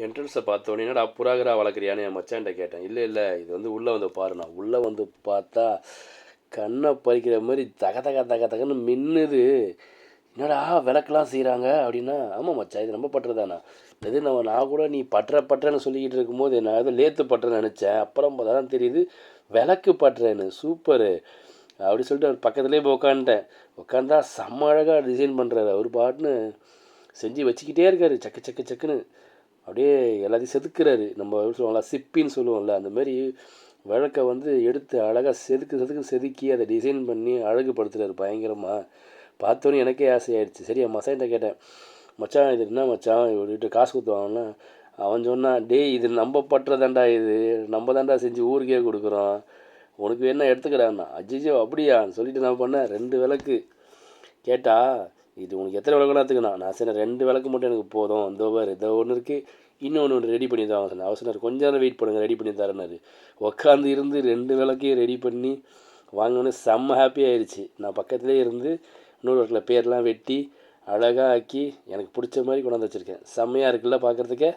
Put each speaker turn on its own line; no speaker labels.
என்ட்ரன்ஸை பார்த்தோன்னே என்னடா புறாகரா வளர்க்குறியான்னு என் மச்சான்ட்ட கேட்டேன். இல்லை இல்லை, இது வந்து உள்ளே வந்து பாரு. நான் உள்ளே வந்து பார்த்தா கண்ணை பறிக்கிற மாதிரி தக தக தக தகன்னு மின்னுது. என்னடா விளக்கெலாம் செய்கிறாங்க அப்படின்னா, ஆமாம் மச்சான் இது நம்ம பட்டுறதாண்ணா. எது நான் கூட நீ பட்டுறன்னு சொல்லிக்கிட்டு இருக்கும்போது நான் எதுவும் லேத்து பட்டுறேன்னு நினச்சேன். அப்புறம் தான் தெரியுது விளக்கு பட்டுறேன்னு. சூப்பரு அப்படி சொல்லிட்டு அவர் பக்கத்துலேயே போய் உட்காந்துட்டேன். உட்காந்தா செம்ம அழகாக டிசைன் பண்ணுறாரு. அவர் பாட்டுன்னு செஞ்சு வச்சுக்கிட்டே இருக்காரு சக்கு சக்கு சக்குன்னு. அப்படியே எல்லாத்தையும் செதுக்குறாரு. நம்ம சொல்லுவோம்ல சிப்பின்னு சொல்லுவோம்ல, அந்த மாதிரி விளக்கை வந்து எடுத்து அழகாக செதுக்கி அதை டிசைன் பண்ணி அழகுபடுத்துறாரு பயங்கரமாக. பார்த்தோன்னே எனக்கே ஆசையாயிடுச்சு. சரி என் மச்சான்கிட்ட கேட்டேன், மச்சான் இது என்ன மச்சான் இவர்கிட்ட காசு கொடுத்துவாங்கன்னா, அவன் சொன்னான், டேய் இது நம்ம பட்டுறதாண்டா, இது நம்ம தாண்டா செஞ்சு ஊருக்கே கொடுக்குறோம், உனக்கு வேணா எடுத்துக்கிறான்னா. அஜிஜோ அப்படியான்னு சொல்லிட்டு நான் பண்ணேன் 2 விளக்கு கேட்டால், இது உனக்கு எத்தனை விளக்குனா எடுத்துக்கணும். நான் சரி 2 விளக்கு மட்டும் எனக்கு போதும், இதோ பாரு இதோ ஒன்று இருக்குது, இன்னொன்று ரெடி பண்ணி தான் சொன்னேன். அவர் சொன்னார் கொஞ்சம் நேரம் வெயிட் பண்ணுங்கள் ரெடி பண்ணி தரேன்னாரு. உட்காந்து இருந்து 2 விளக்கையும் ரெடி பண்ணி வாங்கினோன்னே செம்ம ஹாப்பி ஆயிடுச்சு. நான் பக்கத்துலேயே இருந்து இன்னொரு இடத்துல பேர்லாம் வெட்டி அழகாக ஆக்கி எனக்கு பிடிச்ச மாதிரி கொண்டாந்து வச்சுருக்கேன். செம்மையாக இருக்குல்ல பார்க்குறதுக்கே.